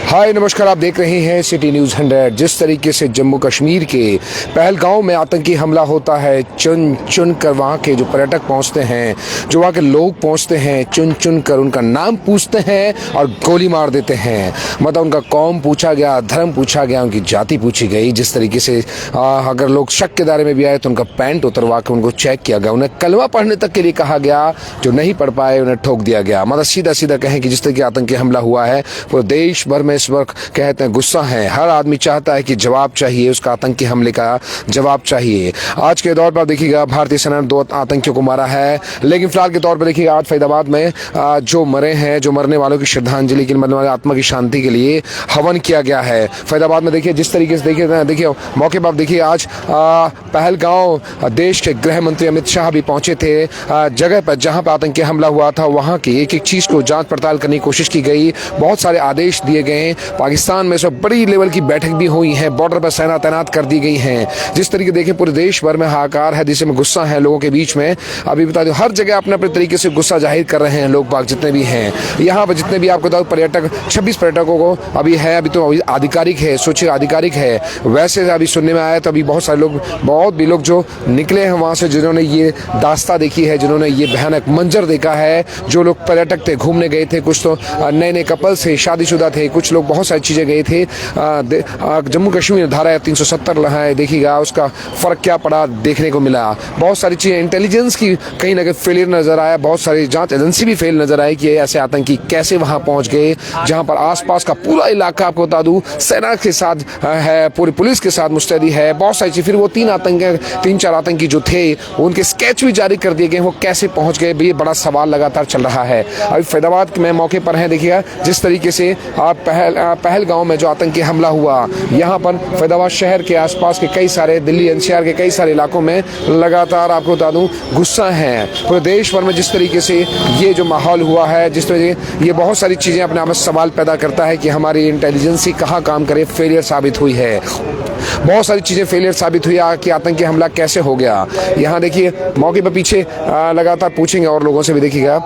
हाय नमस्कार, आप देख रहे हैं सिटी न्यूज़ 100। जिस तरीके से जम्मू कश्मीर के पहलगांव में आतंकी हमला होता है, चुन चुन कर वहाँ के जो पर्यटक पहुँचते हैं, जो वहाँ के लोग पहुँचते हैं, चुन चुन कर उनका नाम पूछते हैं और गोली मार देते हैं। मतलब उनका कौम पूछा गया, धर्म पूछा गया, उनकी जाति पूछी गई। जिस तरीके से अगर लोग शक के दायरे में भी आए तो उनका पैंट उतरवा के उनको चेक किया गया, उन्हें कलमा पढ़ने तक के लिए कहा गया। जो नहीं पढ़ पाए उन्हें ठोक दिया गया। मतलब सीधा सीधा कहें कि जिस तरह की आतंकी हमला हुआ है, पूरे देश भर में इस वक्त कहते हैं गुस्सा है। हर आदमी चाहता है कि जवाब चाहिए, उसका आतंकी हमले का जवाब चाहिए। आज के दौर पर देखिएगा, भारतीय सेना ने 2 आतंकियों को मारा है, लेकिन फिलहाल के तौर पर देखिएगा आज फरीदाबाद में जो मरे हैं, जो मरने वालों की श्रद्धांजलि के लिए, मरने वाले आत्मा की शांति के लिए हवन किया गया है। फरीदाबाद में देखिए जिस तरीके से देखिए मौके पर देखिए आज पहलगांव देश के गृह मंत्री अमित शाह भी पहुंचे थे जगह पर जहां पर आतंकी हमला हुआ था। वहां की एक एक चीज को जांच पड़ताल करने की कोशिश की गई। बहुत सारे आदेश दिए गए। पाकिस्तान में सब बड़ी लेवल की बैठक भी हुई है, बॉर्डर पर सेना तैनात कर दी गई है। जिस तरीके देखें पूरे देश भर में हाहाकार है, जिसमें गुस्सा है लोगों के बीच में। अभी बता दूं हर जगह अपने अपने तरीके से गुस्सा जाहिर कर रहे हैं लोग बाग जितने भी हैं। यहाँ पर जितने भी आपको पर्यटक 26 पर्यटकों को अभी है, अभी तो आधिकारिक है, सोचिए आधिकारिक है। वैसे अभी सुनने में आया तो अभी बहुत सारे लोग, बहुत भी लोग जो निकले हैं वहाँ से, जिन्होंने ये दास्ता देखी है, जिन्होंने ये भयानक मंजर देखा है। जो लोग पर्यटक थे, घूमने गए थे, कुछ तो नए नए कपल्स थे, शादीशुदा थे, कुछ लोग बहुत सारी चीज़ें गए थे। जम्मू कश्मीर धारा 370 है, देखिएगा उसका फ़र्क क्या पड़ा देखने को मिला। बहुत सारी चीज़ें इंटेलिजेंस की कहीं ना कहीं फेलियर नज़र आया, बहुत सारी जांच एजेंसी भी फेल नज़र आई कि ऐसे आतंकी कैसे वहाँ पहुँच गए, जहाँ पर आसपास का पूरा इलाका आपको बता दूँ सेना के साथ है, पूरी पुलिस के साथ मुस्तैदी है, बहुत सारी चीज़। फिर वो 3-4 आतंकी जो थे उनके स्केच भी जारी कर दिए गए, वो कैसे पहुँच गए, ये बड़ा सवाल लगातार चल रहा है। अभी फरीदाबाद में मौके पर है, देखिएगा जिस तरीके से पहलगांव में जो आतंकी हमला हुआ, यहाँ पर फरीदाबाद शहर के आसपास के कई सारे, दिल्ली एनसीआर के कई सारे इलाकों में लगातार आपको बता दूं गुस्सा है। पूरे देश भर में जिस तरीके से ये जो माहौल हुआ है, जिस तरह से ये बहुत सारी चीज़ें अपने आप में सवाल पैदा करता है कि हमारी इंटेलिजेंसी कहाँ काम करे, फेलियर साबित हुई है। बहुत सारी चीज़ें फेलियर साबित हुई कि आतंकी हमला कैसे हो गया। यहाँ देखिए मौके पर पीछे लगातार पूछेंगे और लोगों से भी, देखिएगा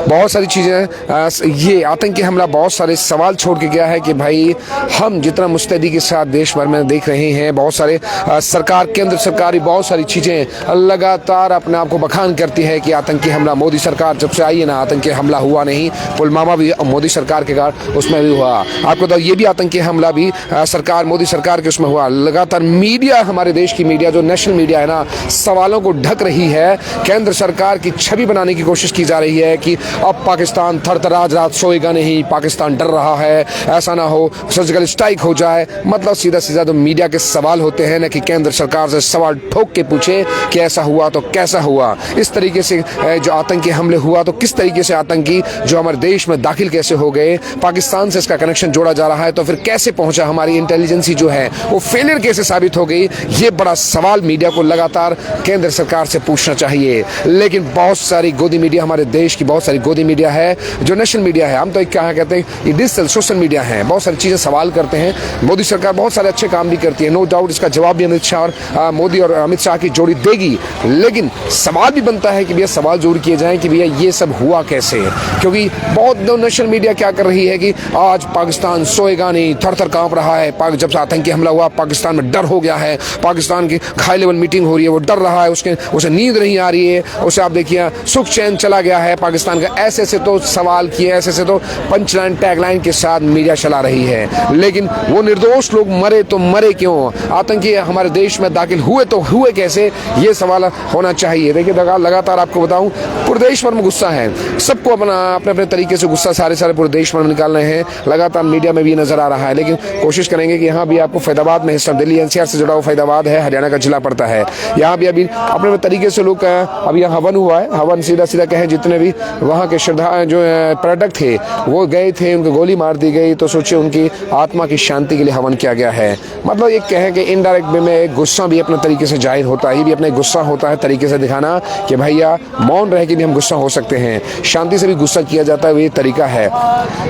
बहुत सारी चीज़ें। ये आतंकी हमला बहुत सारे सवाल छोड़ के गया है कि भाई हम जितना मुस्तैदी के साथ देश भर में देख रहे हैं, बहुत सारे सरकार, केंद्र सरकार, बहुत सारी चीज़ें लगातार अपने आप को बखान करती है कि आतंकी हमला मोदी सरकार जब से आई है ना, आतंकी हमला हुआ नहीं। पुलवामा भी मोदी सरकार के कारण उसमें भी हुआ। आपको तो ये भी आतंकी हमला भी सरकार, मोदी सरकार के उसमें हुआ। लगातार मीडिया, हमारे देश की मीडिया जो नेशनल मीडिया है ना, सवालों को ढक रही है। केंद्र सरकार की छवि बनाने की कोशिश की जा रही है कि अब पाकिस्तान थरथर आज रात सोएगा नहीं, पाकिस्तान डर रहा है, ऐसा ना हो सर्जिकल स्ट्राइक हो जाए। मतलब सीधा सीधा तो मीडिया के सवाल होते हैं ना कि केंद्र सरकार से सवाल ठोक के पूछे कि ऐसा हुआ तो कैसा हुआ। इस तरीके से जो आतंकी हमले हुआ तो किस तरीके से आतंकी जो हमारे देश में दाखिल कैसे हो गए, पाकिस्तान से इसका कनेक्शन जोड़ा जा रहा है तो फिर कैसे पहुंचा, हमारी इंटेलिजेंसी जो है वो फेलियर कैसे साबित हो गई। ये बड़ा सवाल मीडिया को लगातार केंद्र सरकार से पूछना चाहिए। लेकिन बहुत सारी गोदी मीडिया, हमारे देश की बहुत सारी गोदी मीडिया है, जो नेशनल मीडिया है, हम तो क्या कहते हैं, ये डिजिटल सोशल मीडिया है, बहुत सारी चीज़ें सवाल करते हैं। मोदी सरकार बहुत सारे अच्छे काम भी करती है, नो डाउट इसका जवाब भी अमित शाह और मोदी और अमित शाह की जोड़ी देगी। लेकिन सवाल भी बनता है कि भैया सवाल जरूर किए जाएं कि भैया ये सब हुआ कैसे। क्योंकि बहुत नेशनल मीडिया क्या कर रही है कि आज पाकिस्तान सोएगा नहीं, थर थर कांप रहा है। जब से आतंकी हमला हुआ पाकिस्तान में डर हो गया है, पाकिस्तान की हाई लेवल मीटिंग हो रही है, वो डर रहा है, उसे नींद नहीं आ रही है, उसे आप देखिए सुख चैन चला गया है पाकिस्तान का। ऐसे से तो सवाल किए, ऐसे से तो पंचलाइन टैगलाइन के साथ मीडिया चला रही है। लेकिन वो निर्दोष लोग मरे तो मरे क्यों, आतंकी हमारे देश में दाखिल हुए तो हुए कैसे, ये सवाल होना चाहिए। देखिए लगातार आपको बताऊं पूरे देश भर में गुस्सा है, सबको अपने अपने तरीके से गुस्सा सारे पूरे देश भर में निकाल रहे हैं। लगातार मीडिया में भी नजर आ रहा है। लेकिन कोशिश करेंगे कि यहाँ भी आपको फरीदाबाद में हिस्सा, दिल्ली एनसीआर से जुड़ा हुआ फरीदाबाद है, हरियाणा का जिला पड़ता है। यहाँ भी अभी अपने तरीके से लोग, अभी यहाँ हवन हुआ है, हवन सीधा सीधा कहें जितने भी वहाँ के श्रद्धा जो पर्यटक थे वो गए थे, उनको गोली मार दी गई, तो सोचिए उनकी आत्मा की शांति के लिए हवन किया गया है। मतलब ये कहें कि इनडायरेक्ट वे में एक गुस्सा भी अपने तरीके से जाहिर होता है, ये भी अपने गुस्सा होता है तरीके से दिखाना कि भैया मौन रह के भी हम गुस्सा हो सकते हैं, शांति से भी गुस्सा किया जाता है, वो ये तरीका है।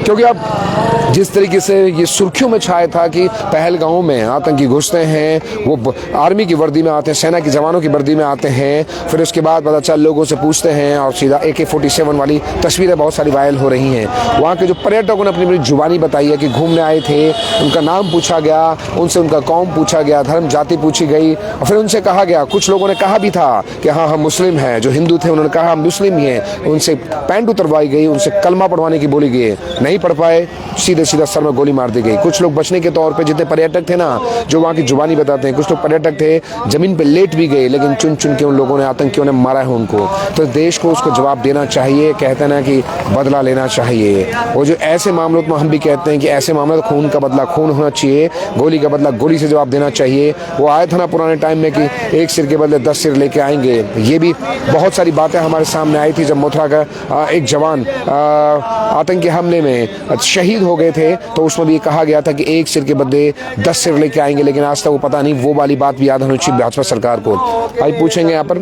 क्योंकि अब जिस तरीके से ये सुर्खियों में छाया था कि पहलगांव में आतंकी घुसते हैं, वो आर्मी की वर्दी में आते हैं, सेना के जवानों की वर्दी में आते हैं, फिर उसके बाद पता चल लोगों से पूछते हैं और सीधा AK-47 वाली वाली तस्वीरें बहुत सारी वायरल हो रही हैं। वहाँ के जो पर्यटकों ने अपनी अपनी जुबानी बताई है कि घूमने आए थे, उनका नाम पूछा गया, उनसे उनका कौम पूछा गया, धर्म जाति पूछी गई और फिर उनसे कहा गया, कुछ लोगों ने कहा भी था कि हाँ हम मुस्लिम हैं, जो हिंदू थे उन्होंने कहा हम मुस्लिम ही हैं, उनसे पैंट उतरवाई गई, उनसे कलमा पढ़वाने की बोली गई, नहीं पढ़ पाए, सीधे सीधा सर में गोली मार दी गई। कुछ लोग बचने के तौर पे, जितने पर्यटक थे ना जो वहाँ की जुबानी बताते हैं, कुछ लोग पर्यटक थे जमीन पे लेट भी गए, लेकिन चुन चुन के उन लोगों ने, आतंकियों ने मारा है उनको। तो देश को उसको जवाब देना चाहिए, कहते हैं ना कि बदला लेना चाहिए। वो जो ऐसे मामलों में हम भी कहते हैं कि ऐसे मामले में खून का बदला खून होना चाहिए, गोली का बदला गोली से जवाब देना चाहिए। वो आया था ना पुराने टाइम में कि एक सिर के बदले 10 सिर लेके आएंगे, ये भी बहुत सारी बातें हमारे सामने आई थी जब मथुरा का एक जवान आतंकी हमले में शहीद हो गए थे, तो उसमें भी कहा गया था कि एक सिर के बदले 10 सिर लेके आएंगे, लेकिन आज तक वो पता नहीं वो वाली बात भी याद होनी चाहिए भाजपा सरकार को। भाई पूछेंगे यहाँ पर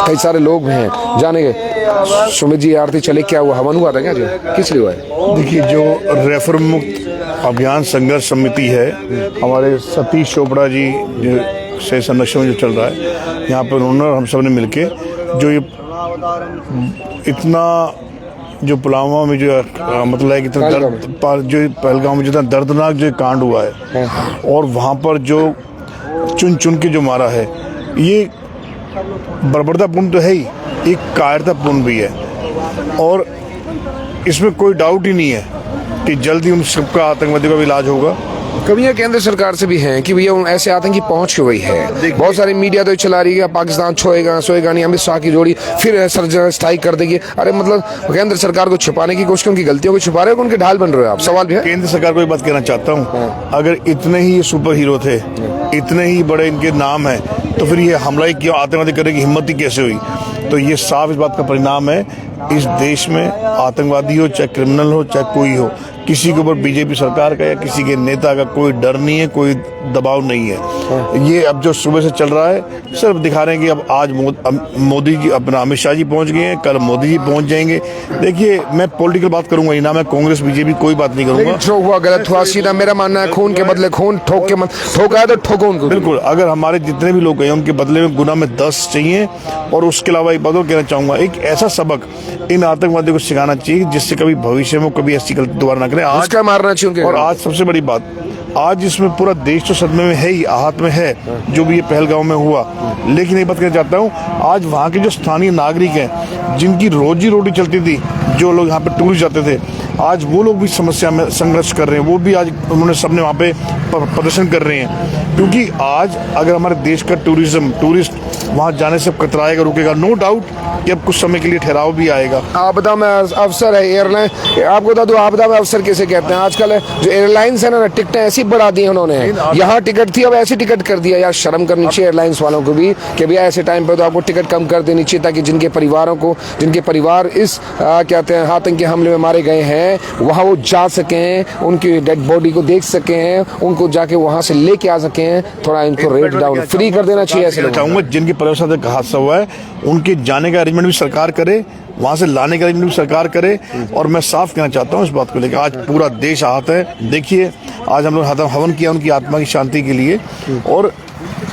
कई सारे लोग हैं, जानेंगे। सुमित जी आरती चले, क्या हुआ, हवन हुआ था क्या जी, किस लिए हुआ है? देखिए, जो रेफर मुक्त अभियान संघर्ष समिति है, हमारे सतीश चोपड़ा जी जो से संरक्षण में जो चल रहा है, यहाँ पर उन्होंने हम सब ने मिलके जो ये इतना जो पुलवामा में जो मतलब है कि जो पहलगाम में जितना दर्दनाक जो कांड हुआ है और वहाँ पर जो चुन चुन के जो मारा है, ये बर्बरतापूर्ण तो है ही, एक कायरतापूर्ण भी है। और इसमें कोई डाउट ही नहीं है कि जल्दी उन सबका आतंकवादियों का भी इलाज होगा। कभी केंद्र सरकार से भी हैं कि भैया ऐसे आतंकी पहुंच क्यों गई है। बहुत सारी मीडिया तो चला रही है पाकिस्तान छोएगा सोएगा नहीं, अमित शाह की जोड़ी फिर सर्जिकल स्ट्राइक कर देगी। अरे मतलब केंद्र सरकार को छुपाने की कोशिश, उनकी गलतियों को छुपा रहे हो, उनके ढाल बन रहे हो आप। सवाल भी है, केंद्र सरकार को एक बात कहना चाहता हूँ, अगर इतने ही ये सुपर हीरो थे, इतने ही बड़े इनके नाम है, तो फिर ये हमला ही क्यों, आतंकवादी करने की हिम्मत ही कैसे हुई? तो ये साफ इस बात का परिणाम है, इस देश में आतंकवादी हो चाहे क्रिमिनल हो चाहे कोई हो, किसी के ऊपर बीजेपी सरकार का या किसी के नेता का कोई डर नहीं है, कोई दबाव नहीं है। ये अब जो सुबह से चल रहा है सिर्फ दिखा रहे हैं कि अब आज मोदी जी, अपना अमित शाह जी पहुंच गए हैं, कल मोदी जी पहुंच जाएंगे। देखिए, मैं पॉलिटिकल बात करूंगा ही ना, मैं कांग्रेस बीजेपी कोई बात नहीं करूंगा। जो हुआ गलत हुआ, सीधा मेरा मानना है खून के बदले खून, ठोक के मत, ठोका है तो ठोको उनको। बिल्कुल, अगर हमारे जितने भी लोग गए उनके बदले में गुना में 10 चाहिए। और उसके अलावा एक बात और कहना चाहूंगा, एक ऐसा सबक इन आतंकवादियों को सिखाना चाहिए जिससे कभी भविष्य में कभी ऐसी गलती दोबारा ना करें। आज क्या मारना चाहिए उनके। और आज सबसे बड़ी बात, आज इसमें पूरा देश तो सदमे में है ही, आहत में है जो भी ये पहलगाम में हुआ। लेकिन एक बात कहना चाहता हूँ, आज वहाँ के जो स्थानीय नागरिक हैं, जिनकी रोजी रोटी चलती थी, जो लोग यहाँ पे टूरिस्ट जाते थे, आज वो लोग भी समस्या में संघर्ष कर रहे हैं। वो भी आज उन्होंने सबने वहाँ पे प्रदर्शन कर रहे हैं, क्योंकि आज अगर हमारे देश का टूरिस्ट वहाँ जाने से कतराएगा, रुकेगा, नो डाउट कि अब कुछ समय के लिए ठहराव भी आएगा। आपदा में अवसर है, एयरलाइन, आपको बता दूं आपदा में अवसर किसे कहते हैं। आजकल जो एयरलाइंस है ना, टिकटें ऐसी बढ़ा दी उन्होंने, यहाँ टिकट थी अब ऐसी टिकट कर दिया। यार शर्म करनी चाहिए एयरलाइंस वालों को भी कि भैया ऐसे टाइम पे तो आपको टिकट कम कर देनी चाहिए, ताकि जिनके परिवार इस कहते हैं आतंकी हमले में मारे गए हैं, वहाँ वो जा सकें, उनकी डेड बॉडी को देख सकें, उनको जाके वहाँ से लेके आ सकें। थोड़ा इनको रेट डाउन फ्री कर देना चाहिए। ऐसे चाहूंगा जिनके परिवार साथ हादसा हुआ है उनके जाने का अरेंजमेंट भी सरकार करे, वहां से लाने का अरेंजमेंट भी सरकार करे। और मैं साफ कहना चाहता हूं इस बात को लेकर, आज पूरा देश आहत है। देखिए, आज हम लोग हवन किया उनकी आत्मा की शांति के लिए, और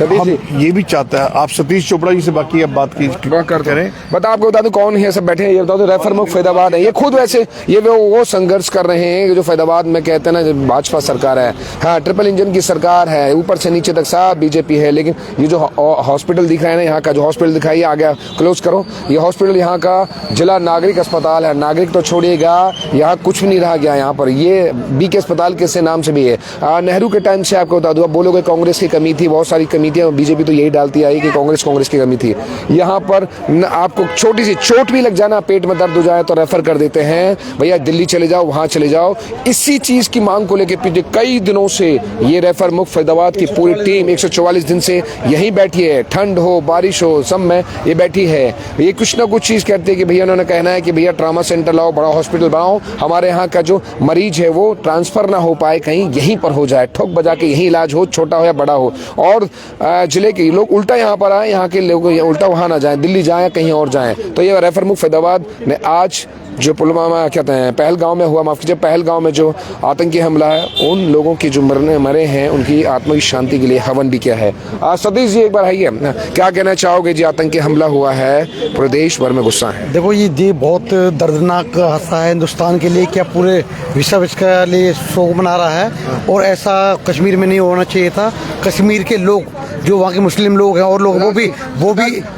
हम ये भी चाहता है आप सतीश चोपड़ा जी से बाकी अब बात करें। बता, आपको बता दूं कौन है सब बैठे हैं, ये बता दो। रेफर मुक्त फैदाबाद है, ये खुद वैसे ये वो संघर्ष कर रहे हैं जो फैदाबाद में कहते हैं ना भाजपा सरकार है। हाँ, ट्रिपल इंजन की सरकार है, ऊपर से नीचे तक सब बीजेपी है। लेकिन ये जो हॉस्पिटल दिख रहा है ना, यहाँ का जो हॉस्पिटल दिखाई आ गया, क्लोज करो ये हॉस्पिटल, यहाँ का जिला नागरिक अस्पताल है। नागरिक तो छोड़िएगा, यहाँ कुछ भी नहीं रहा गया यहाँ पर। ये BK अस्पताल किससे नाम से भी है। नेहरू के टाइम से आपको बता दूं, आप बोलोगे कांग्रेस की कमी थी, बहुत सारी कमी थी, बीजेपी तो यही डालती आई कि कांग्रेस की कमी थी। यहाँ पर आपको छोटी सी चोट भी लग जाना, पेट में दर्द हो जाए तो रेफर कर देते हैं, भैया दिल्ली चले जाओ, वहां चले जाओ। इसी चीज की मांग को लेकर पिछले कई दिनों से ये रेफर मुक्त फैदाबाद की पूरी टीम 144 दिन से यहीं बैठी है, ठंड हो बारिश हो सब में ये बैठी है। ये कुछ ना कुछ चीज कहते हैं कि भैया, उन्होंने कहना है कि भैया ट्रामा सेंटर लाओ, बड़ा हॉस्पिटल बनाओ, हमारे यहाँ का जो मरीज है वो ट्रांसफर ना हो पाए, कहीं यहीं पर हो जाए, ठोक बजा के यहीं इलाज हो, छोटा हो या बड़ा हो। और जिले के लोग उल्टा यहाँ पर आए, यहाँ के लोग उल्टा वहाँ ना जाएं, दिल्ली जाएं कहीं और जाएं। तो ये रेफर मुक्त फैदाबाद ने आज जो पुलवामा कहते हैं पहलगांव में हुआ, माफ कीजिए, पहलगांव में जो आतंकी हमला है, उन लोगों की जो मरे हैं उनकी आत्मा की शांति के लिए हवन भी किया है। सतीश जी एक बार आइए, क्या कहना चाहोगे जी? आतंकी हमला हुआ है, पूरे देश भर में गुस्सा है। देखो ये बहुत दर्दनाक हादसा है हिंदुस्तान के लिए, क्या पूरे विश्व इसके लिए शोक मना रहा है। और ऐसा कश्मीर में नहीं होना चाहिए था। कश्मीर के लोग जो वहाँ के मुस्लिम लोग हैं और लोग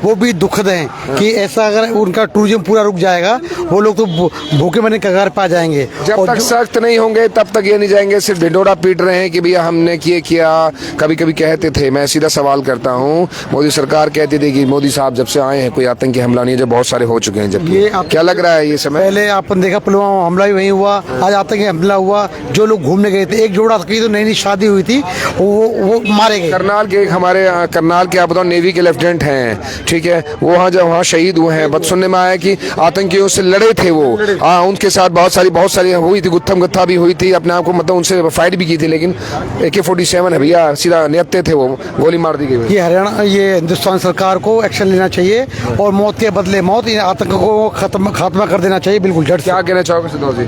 वो भी दुखद हैं कि ऐसा अगर उनका टूरिज्म पूरा रुक जाएगा, वो लोग तो भूखे मरने के कगार पे आ जाएंगे। जब तक सख्त नहीं होंगे तब तक ये नहीं जाएंगे, सिर्फ ढिंडोरा पीट रहे हैं कि भैया हमने ये किया। कभी कभी कहते थे, मैं सीधा सवाल करता हूँ, मोदी सरकार कहती थी कि मोदी साहब जब से आए हैं कोई आतंकी हमला नहीं है, जब बहुत सारे हो चुके हैं। जब ये क्या लग रहा है ये समय? पहले आपने देखा पुलवामा हमला भी वहीं हुआ, आज आतंकी हमला हुआ। जो लोग घूमने गए थे, एक जोड़ा की तो नई शादी हुई थी, वो मारे गए। करनाल के हमारे करनाल के आप बताओ नेवी के लेफ्टिनेंट हैं, ठीक है, वो वहाँ शहीद हुए हैं। बट सुनने में आया कि आतंकियों से लड़े थे वो, उनके साथ बहुत सारी हुई थी, गुत्थम गत्था भी हुई थी, अपने आप को मतलब उनसे फाइट भी की थी, लेकिन AK-47 है भैया, सीधा नियत्ते थे वो, गोली मार दी गई। ये हरियाणा, ये हिंदुस्तान सरकार को एक्शन लेना चाहिए और मौत के बदले मौत, आतंक को खात्मा कर देना चाहिए बिल्कुल जड़ से। क्या कहना चाहोगे सिद्धू जी?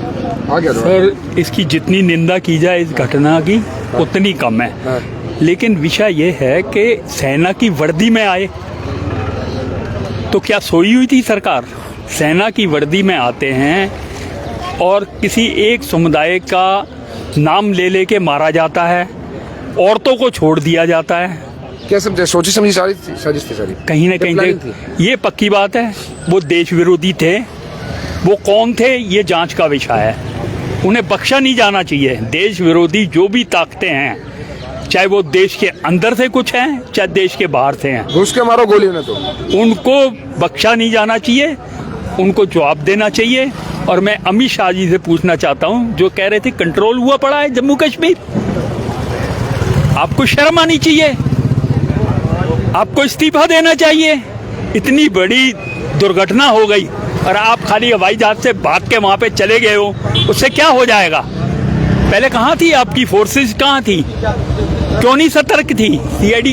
सर, इसकी जितनी निंदा की जाए इस घटना की उतनी कम है। लेकिन विषय ये है कि सेना की वर्दी में आए तो क्या सोई हुई थी सरकार? सेना की वर्दी में आते हैं और किसी एक समुदाय का नाम ले लेके मारा जाता है, औरतों को छोड़ दिया जाता है। क्या समझे? सोची समझी साजिश थी सारी, कहीं ना कहीं ये पक्की बात है। वो देश विरोधी थे, वो कौन थे ये जांच का विषय है, उन्हें बख्शा नहीं जाना चाहिए। देश विरोधी जो भी ताकतें हैं, चाहे वो देश के अंदर से कुछ हैं, चाहे देश के बाहर से हैं, घुस के मारो गोली ने, तो उनको बख्शा नहीं जाना चाहिए, उनको जवाब देना चाहिए। और मैं अमित शाह जी से पूछना चाहता हूं, जो कह रहे थे कंट्रोल हुआ पड़ा है जम्मू कश्मीर, आपको शर्म आनी चाहिए, आपको इस्तीफा देना चाहिए। इतनी बड़ी दुर्घटना हो गई और आप खाली हवाई जहाज से भाग के वहां पे चले गए हो, उससे क्या हो जाएगा? पहले कहाँ थी आपकी फोर्सेस, कहाँ थी? क्यों नहीं सतर्क थी? CID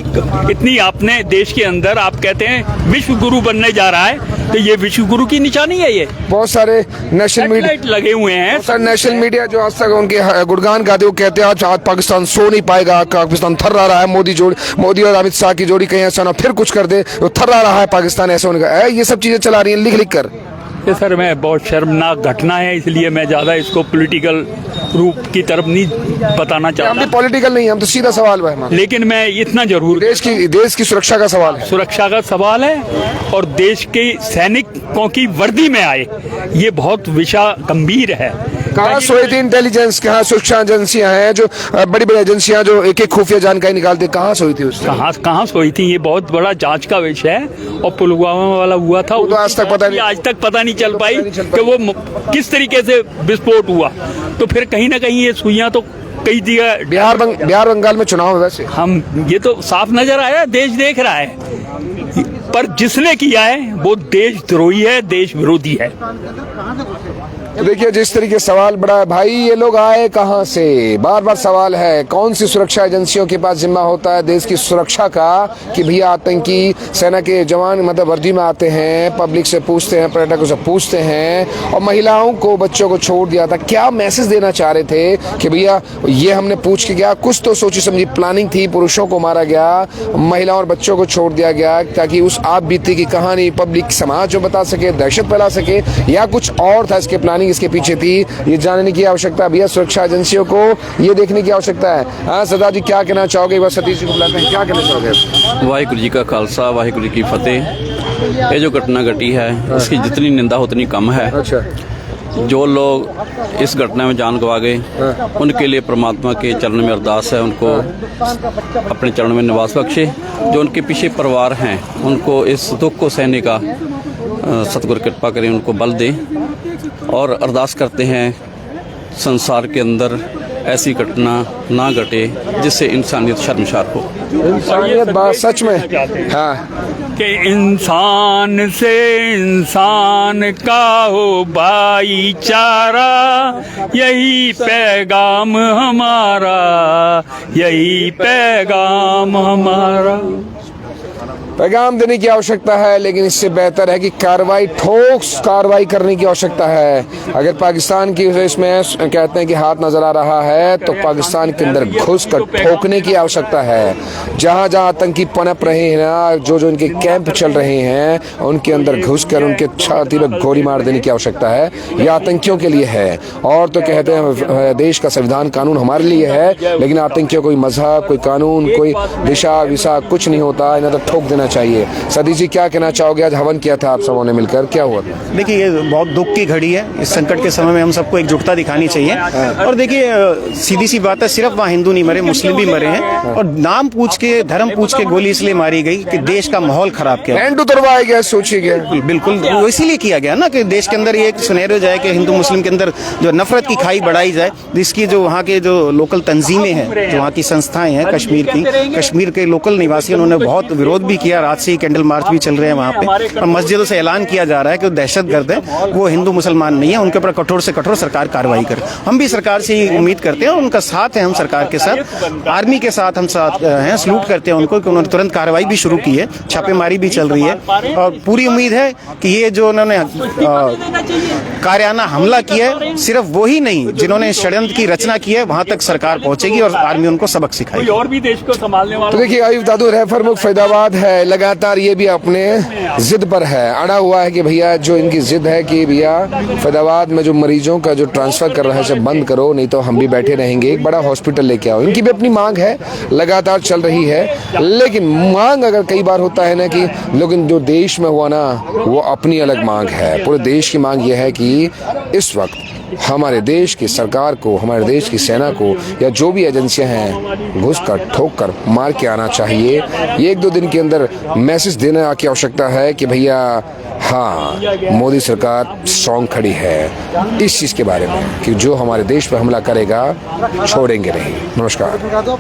इतनी आपने देश के अंदर, आप कहते हैं विश्व गुरु बनने जा रहा है, तो ये विश्व गुरु की निशानी है। ये बहुत सारे नेशनल मीडिया लगे हुए हैं, सर, नेशनल मीडिया जो आज तक उनके गुणगान गाते, वो कहते हैं आज पाकिस्तान सो नहीं पाएगा, पाकिस्तान थर्रा रहा है। मोदी और अमित शाह की जोड़ी कहीं ऐसा ना फिर कुछ कर दे, तो थर्रा रहा है पाकिस्तान, ऐसा होने का। ये सब चीजें चला रही है लिख कर। ये सर मैं बहुत शर्मनाक घटना है, इसलिए मैं ज्यादा इसको पॉलिटिकल रूप की तरफ नहीं बताना हम चाहता। भी पॉलिटिकल नहीं, हम तो सीधा सवाल है, लेकिन मैं इतना जरूर, देश की सुरक्षा का सवाल है, सुरक्षा का सवाल है। और देश के सैनिकों की वर्दी में आए, ये बहुत विषय गंभीर है। कहाँ सोई थी इंटेलिजेंस, कहाँ सुरक्षा एजेंसियां हैं, जो बड़ी बड़ी एजेंसियां जो एक एक खुफिया जानकारी निकालती, कहाँ सोई थी उससे? कहाँ सोई थी? ये बहुत बड़ा जांच का विषय है। और पुलवामा वाला हुआ था, तो आज तक पता नहीं चल पाई कि वो किस तरीके से विस्फोट हुआ। तो फिर कहीं ना कहीं ये सुइयां तो कई जगह, बिहार बंगाल में चुनाव है वैसे, हम ये तो साफ नजर आया, देश देख रहा है, पर जिसने किया है वो देशद्रोही है, देश विरोधी है। तो देखिए जिस तरीके सवाल बड़ा है, भाई ये लोग आए कहाँ से? बार बार सवाल है, कौन सी सुरक्षा एजेंसियों के पास जिम्मा होता है देश की सुरक्षा का, कि भैया आतंकी सेना के जवान मतलब वर्दी में आते हैं, पब्लिक से पूछते हैं, पर्यटकों से पूछते हैं, और महिलाओं को, बच्चों को छोड़ दिया था। क्या मैसेज देना चाह रहे थे कि भैया ये हमने पूछ के गया, कुछ तो सोची समझी प्लानिंग थी, पुरुषों को मारा गया, महिलाओं और बच्चों को छोड़ दिया गया, ताकि उस आप बीती की कहानी पब्लिक समाज जो बता सके, दहशत फैला सके, या कुछ और था इसके प्लानिंग इसके पीछे थी? ये जानने की आवश्यकता भैया सुरक्षा एजेंसियों को, ये देखने की आवश्यकता है। हाँ सरदार जी, क्या कहना चाहोगे? एक बार सतीश जी को बुलाते हैं, क्या कहना चाहोगे? वाहिगुरु जी का खालसा, वाहिगुरु जी की फतेह। ये जो घटना घटी है, इसकी जितनी निंदा उतनी कम है। अच्छा, जो लोग इस घटना में जान गंवा गए, उनके लिए परमात्मा के चरण में अरदास है, उनको अपने चरण में निवास बख्शे। जो उनके पीछे परिवार हैं, उनको इस दुख को सहने का सतगुरु कृपा करें, उनको बल दें। और अरदास करते हैं संसार के अंदर ऐसी घटना ना घटे जिससे इंसानियत शर्मसार हो। इंसानियत बात सच में, हाँ, कि इंसान से इंसान का हो भाईचारा, यही पैगाम हमारा, यही पैगाम हमारा। पैगाम देने की आवश्यकता है, लेकिन इससे बेहतर है कि कार्रवाई, ठोस कार्रवाई करने की आवश्यकता है। अगर पाकिस्तान की इसमें कहते हैं कि हाथ नजर आ रहा है, तो पाकिस्तान के अंदर घुस कर ठोकने की आवश्यकता है। जहां जहां आतंकी पनप रहे हैं ना, जो जो इनके कैंप चल रहे हैं, उनके अंदर घुस कर उनके छाती पर गोली मार देने की आवश्यकता है। यह आतंकियों के लिए है। और तो कहते हैं देश का संविधान कानून हमारे लिए है, लेकिन आतंकियों कोई मजहब, कोई कानून, कोई दिशा विशा कुछ नहीं होता। इन्हें तो ठोक देना चाहिए। सतीश जी, क्या कहना चाहोगे? आज हवन किया था आप सबों ने मिलकर, क्या हुआ? देखिए, ये बहुत दुख की घड़ी है। इस संकट के समय में हम सबको एकजुटता दिखानी चाहिए। और देखिए, सीधी सी बात है, सिर्फ वहाँ हिंदू नहीं मरे, मुस्लिम भी मरे हैं। और नाम पूछ के, धर्म पूछ के गोली इसलिए मारी गई कि देश का माहौल खराब किया। एंड उतरवाया गया, सोचिए गया। बिल्कुल वो इसीलिए किया गया ना कि देश के अंदर ये सुनहरे जाए कि हिंदू मुस्लिम के अंदर जो नफरत की खाई बढ़ाई जाए, जिसकी जो वहाँ के जो लोकल तंजीमें हैं, जो वहाँ की संस्थाएं हैं कश्मीर की, कश्मीर के लोकल निवासी, उन्होंने बहुत विरोध भी किया। रात से ही कैंडल मार्च भी चल रहे हैं वहाँ पे। और मस्जिदों से ऐलान किया जा रहा है कि वो दहशतगर्द है, वो हिंदू मुसलमान नहीं है, उनके ऊपर कठोर से कठोर सरकार कार्रवाई करे। हम भी सरकार से ही उम्मीद करते हैं, उनका साथ है, हम सरकार के साथ, आर्मी के साथ हम साथ हैं, सलूट करते हैं उनको कि उन्होंने तुरंत कार्रवाई भी शुरू की है, छापेमारी भी चल रही है। और पूरी उम्मीद है कि ये जो उन्होंने कारियाना हमला किया है, सिर्फ वो ही नहीं, जिन्होंने षड्यंत्र की रचना की है, वहां तक सरकार पहुंचेगी और आर्मी उनको सबक सिखाएगी। और भी देश को संभालने वाला। तो देखिए, आयुब दादू रेफर मुख फैदाबाद है, लगातार ये भी अपने जिद पर है, अड़ा हुआ है कि भैया जो इनकी जिद है कि भैया फैदाबाद में जो मरीजों का जो ट्रांसफर कर रहा है, सब बंद करो, नहीं तो हम भी बैठे रहेंगे, एक बड़ा हॉस्पिटल लेके आओ। इनकी भी अपनी मांग है, लगातार चल रही है। लेकिन मांग अगर कई बार होता है ना कि लेकिन जो देश में हुआ ना, वो अपनी अलग मांग है। पूरे देश की मांग ये है कि इस वक्त हमारे देश की सरकार को, हमारे देश की सेना को, या जो भी एजेंसियां हैं, घुस कर, ठोक कर, मार के आना चाहिए। ये 1-2 दिन के अंदर मैसेज देने की आवश्यकता है कि भैया हाँ, मोदी सरकार स्ट्रॉन्ग खड़ी है इस चीज़ के बारे में कि जो हमारे देश पर हमला करेगा छोड़ेंगे नहीं। नमस्कार।